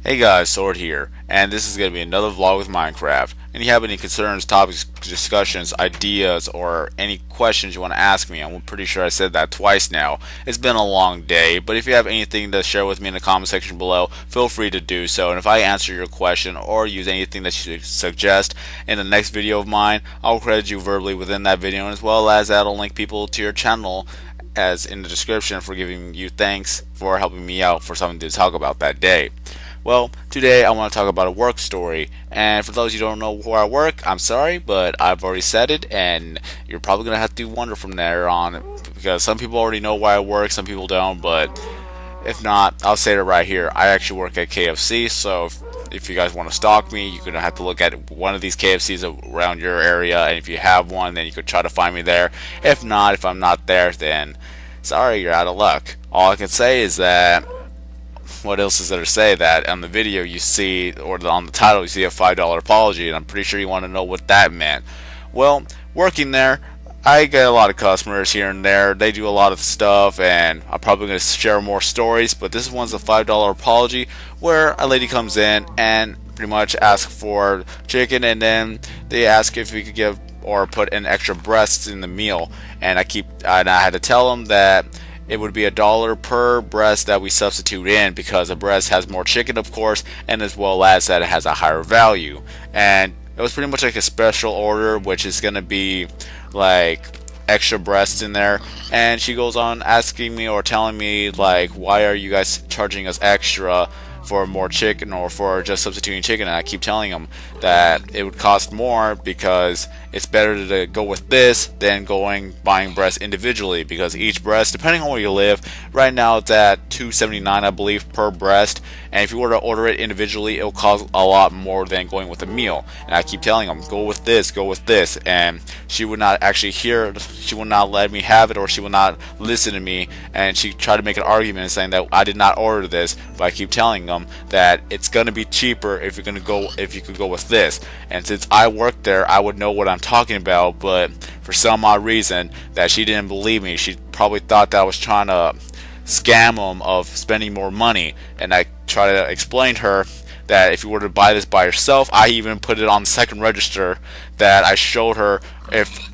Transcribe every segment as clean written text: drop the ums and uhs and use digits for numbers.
Hey guys, Sword here, and this is going to be another vlog with Minecraft. And if you have any concerns, topics, discussions, ideas, or any questions you want to ask me, I'm pretty sure I said that twice now. It's been a long day, but if you have anything to share with me in the comment section below, feel free to do so. And if I answer your question or use anything that you suggest in the next video of mine, I'll credit you verbally within that video, as well as that'll link people to your channel as in the description for giving you thanks for helping me out for something to talk about that day. Well, today I want to talk about a work story, and for those of you who don't know where I work, I'm sorry, but I've already said it, and you're probably going to have to wonder from there on, because some people already know where I work, some people don't, but if not, I'll say it right here. I actually work at KFC, so if you guys want to stalk me, you're going to have to look at one of these KFCs around your area, and if you have one, then you could try to find me there. If not, if I'm not there, then sorry, you're out of luck. All I can say is that what else is there to say that on the video you see, or on the title you see a $5 apology, and I'm pretty sure you want to know what that meant. Well, working there, I get a lot of customers here and there. They do a lot of stuff, and I'm probably going to share more stories, but this one's a $5 apology where a lady comes in and pretty much asks for chicken, and then they ask if we could give or put in extra breasts in the meal, and I had to tell them that it would be $1 per breast that we substitute in, because a breast has more chicken, of course, and as well as that it has a higher value. And it was pretty much like a special order, which is going to be like extra breasts in there. And she goes on asking me or telling me, like, why are you guys charging us extra for more chicken or for just substituting chicken? And I keep telling them that it would cost more because it's better to go with this than buying breasts individually, because each breast, depending on where you live, right now it's at $2.79 I believe per breast, and if you were to order it individually, it'll cost a lot more than going with a meal. And I keep telling them, go with this, and she would not actually hear it. She would not let me have it, or she would not listen to me, and she tried to make an argument saying that I did not order this, but I keep telling them that it's gonna be cheaper if you could go with this. And since I work there, I would know what I'm talking about, but for some odd reason that she didn't believe me. She probably thought that I was trying to scam them of spending more money, and I tried to explain to her that if you were to buy this by yourself, I even put it on the second register, that I showed her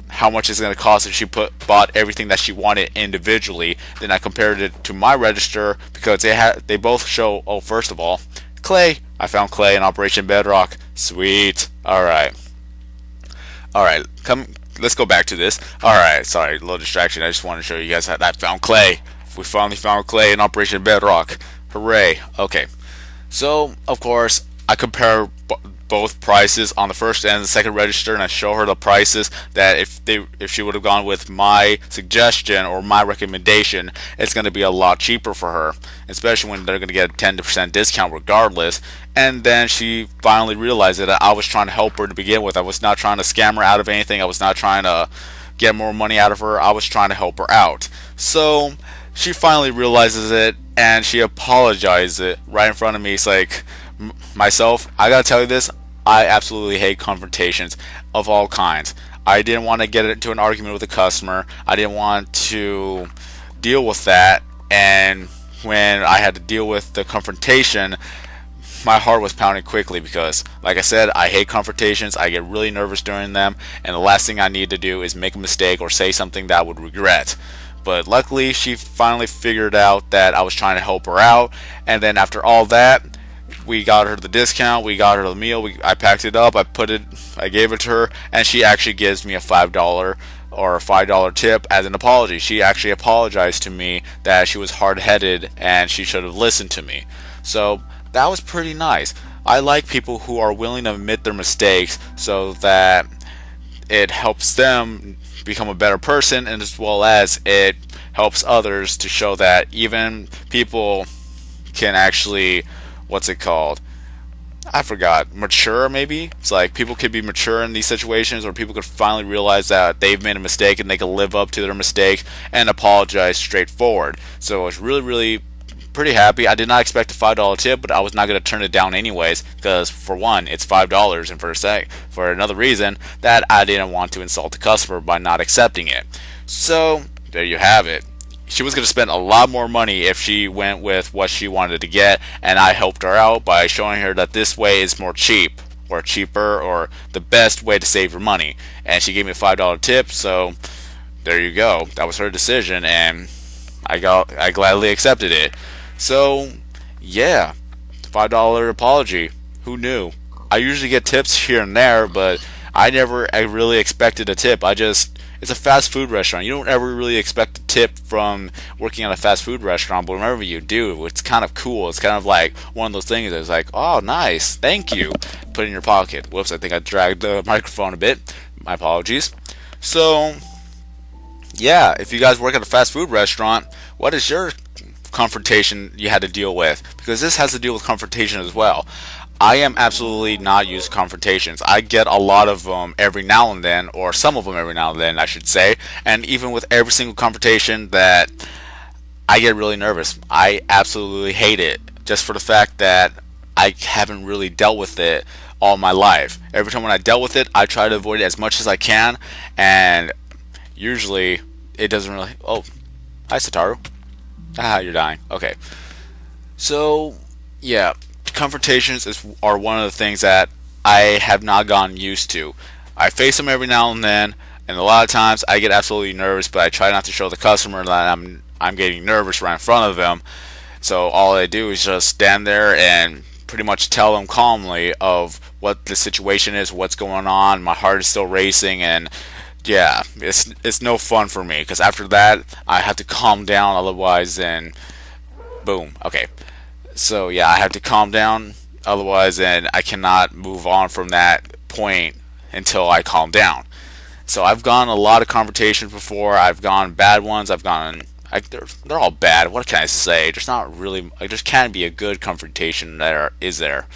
how much it's going to cost if she bought everything that she wanted individually. Then I compared it to my register, because they both show, oh, first of all, clay. I found clay in Operation Bedrock. Sweet. Alright, let's go back to this. Alright, sorry, a little distraction. I just wanted to show you guys how I found clay. We finally found clay in Operation Bedrock. Hooray. Okay, so of course I compare both prices on the first and the second register, and I show her the prices that if she would have gone with my suggestion or my recommendation, it's going to be a lot cheaper for her, especially when they're going to get a 10% discount regardless. And then she finally realized that I was trying to help her to begin with. I was not trying to scam her out of anything. I was not trying to get more money out of her. I was trying to help her out. So she finally realizes it, and she apologized it right in front of me. It's like, myself, I gotta tell you this, I absolutely hate confrontations of all kinds. I didn't want to get into an argument with a customer. I didn't want to deal with that, and when I had to deal with the confrontation, my heart was pounding quickly, because like I said, I hate confrontations. I get really nervous during them, and the last thing I need to do is make a mistake or say something that I would regret. But luckily she finally figured out that I was trying to help her out, and then after all that, we got her the discount, we got her the meal, I packed it up, I gave it to her, and she actually gives me a $5 or a $5 tip as an apology. She actually apologized to me that she was hard-headed and she should have listened to me. So that was pretty nice. I like people who are willing to admit their mistakes, so that it helps them become a better person, and as well as it helps others to show that even people can actually, what's it called? I forgot. Mature, maybe? It's like people could be mature in these situations, or people could finally realize that they've made a mistake and they can live up to their mistake and apologize straightforward. So I was really, really pretty happy. I did not expect a $5 tip, but I was not going to turn it down anyways, because for one, it's $5, and for another reason, that I didn't want to insult the customer by not accepting it. So there you have it. she was going to spend a lot more money if she went with what she wanted to get, and I helped her out by showing her that this way is more cheap or cheaper or the best way to save your money. And she gave me a $5 tip, so there you go. That was her decision, and I gladly accepted it. So yeah, $5 apology. Who knew? I usually get tips here and there, but I really expected a tip. It's a fast food restaurant. You don't ever really expect a tip from working at a fast food restaurant, but whenever you do, it's kind of cool. It's kind of like one of those things that's like, oh, nice, thank you. Put it in your pocket. Whoops, I think I dragged the microphone a bit. My apologies. So, yeah, if you guys work at a fast food restaurant, what is your confrontation you had to deal with? Because this has to deal with confrontation as well. I am absolutely not used to confrontations. I get a lot of them every now and then, or some of them every now and then, I should say. And even with every single confrontation, that I get really nervous. I absolutely hate it, just for the fact that I haven't really dealt with it all my life. Every time when I dealt with it, I try to avoid it as much as I can, and usually it doesn't really. Oh, hi Sataru. Ah, you're dying. Okay. So, yeah, confrontations are one of the things that I have not gotten used to. I face them every now and then, and a lot of times I get absolutely nervous, but I try not to show the customer that I'm getting nervous right in front of them. So all I do is just stand there and pretty much tell them calmly of what the situation is, what's going on. My heart is still racing, and yeah, it's no fun for me, because after that I have to calm down, otherwise then boom. Okay, so yeah, I have to calm down, otherwise then I cannot move on from that point until I calm down. So I've gone a lot of confrontations before. I've gone bad ones. They're all bad. What can I say? There's not really. There can't be a good confrontation there, is there?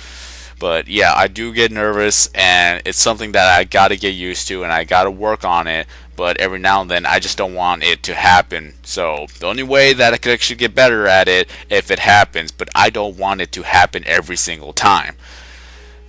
But yeah, I do get nervous, and it's something that I got to get used to, and I got to work on it. But every now and then, I just don't want it to happen. So the only way that I could actually get better at it if it happens, but I don't want it to happen every single time.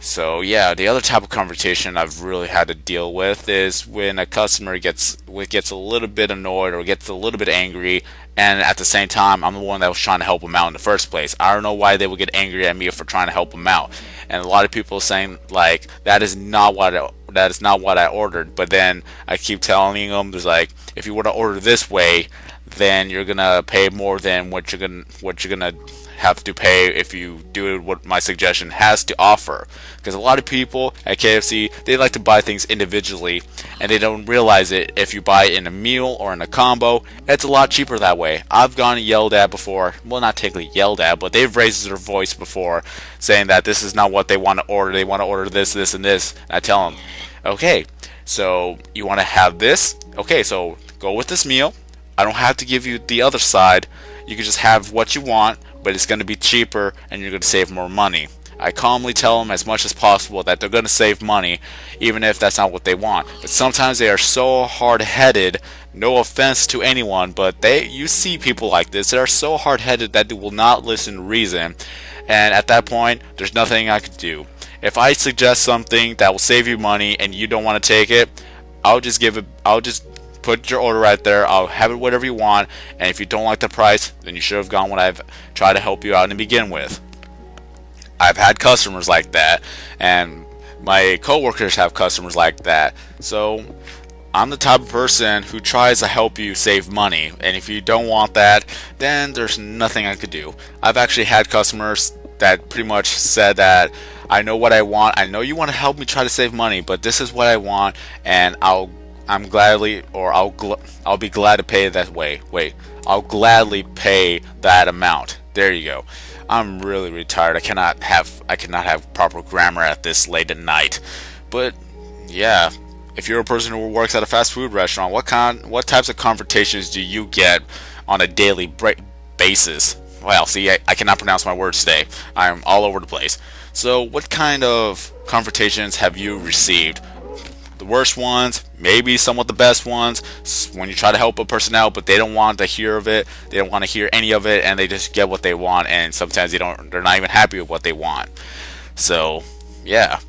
So yeah, the other type of confrontation I've really had to deal with is when a customer gets a little bit annoyed or gets a little bit angry, and at the same time I'm the one that was trying to help them out in the first place. I don't know why they would get angry at me for trying to help them out. And a lot of people are saying like that is not what I ordered. But then I keep telling them, there's like, if you were to order this way, then you're gonna pay more than what you're gonna have to pay if you do what my suggestion has to offer. Because a lot of people at KFC, they like to buy things individually, and they don't realize it. If you buy it in a meal or in a combo, it's a lot cheaper that way. I've gotten yelled at before. Well, not technically yelled at, but they've raised their voice before, saying that this is not what they want to order. They want to order this, this, and this. And I tell them, okay, so you want to have this? Okay, so go with this meal. I don't have to give you the other side. You can just have what you want, but it's going to be cheaper and you're going to save more money. I calmly tell them as much as possible that they're going to save money, even if that's not what they want. But sometimes they are so hard-headed, no offense to anyone, but you see people like this. They are so hard-headed that they will not listen to reason. And at that point, there's nothing I could do. If I suggest something that will save you money and you don't want to take it, I'll just put your order right there. I'll have it whatever you want, and if you don't like the price, then you should have gone when I've tried to help you out to begin with. I've had customers like that, and my coworkers have customers like that. So I'm the type of person who tries to help you save money, and if you don't want that, then there's nothing I could do. I've actually had customers that pretty much said that I know what I want. I know you want to help me try to save money, but this is what I want, and I'll be glad to pay it that way. Wait, I'll gladly pay that amount. There you go. I'm really retired. I cannot have proper grammar at this late at night. But yeah, if you're a person who works at a fast food restaurant, what types of confrontations do you get on a daily basis? Well, see, I cannot pronounce my words today. I'm all over the place. So, what kind of confrontations have you received? The worst ones, maybe somewhat the best ones, when you try to help a person out but they don't want to hear of it, they don't want to hear any of it, and they just get what they want, and sometimes they're not even happy with what they want. So yeah,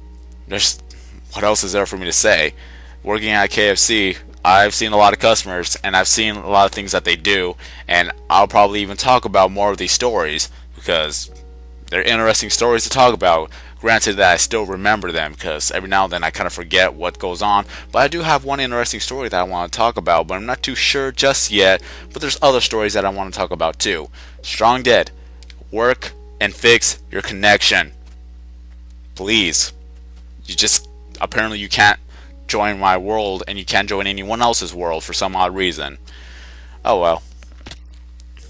what else is there for me to say? Working at KFC, I've seen a lot of customers and I've seen a lot of things that they do, and I'll probably even talk about more of these stories because they're interesting stories to talk about. Granted that I still remember them because every now and then I kind of forget what goes on, but I do have one interesting story that I want to talk about, but I'm not too sure just yet. But there's other stories that I want to talk about too. Strong Dead, work and fix your connection. Please. You just, apparently you can't join my world and you can't join anyone else's world for some odd reason. Oh well.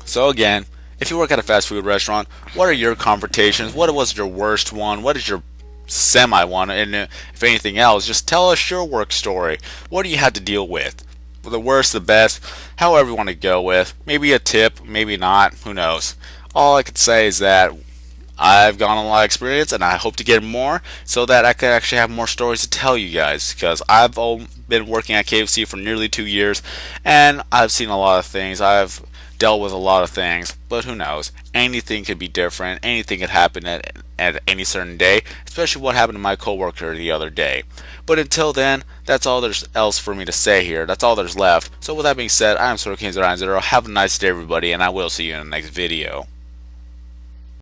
So again, if you work at a fast food restaurant, what are your confrontations? What was your worst one? What is your semi one? And if anything else, just tell us your work story. What do you have to deal with? The worst, the best, however you want to go with. Maybe a tip, maybe not, who knows. All I can say is that I've gone a lot of experience and I hope to get more so that I could actually have more stories to tell you guys, because I've been working at KFC for nearly 2 years and I've seen a lot of things. I've dealt with a lot of things, but who knows? Anything could be different. Anything could happen at any certain day, especially what happened to my coworker the other day. But until then, that's all there's else for me to say here. That's all there's left. So with that being said, I am SorokingZero90. Have a nice day, everybody, and I will see you in the next video.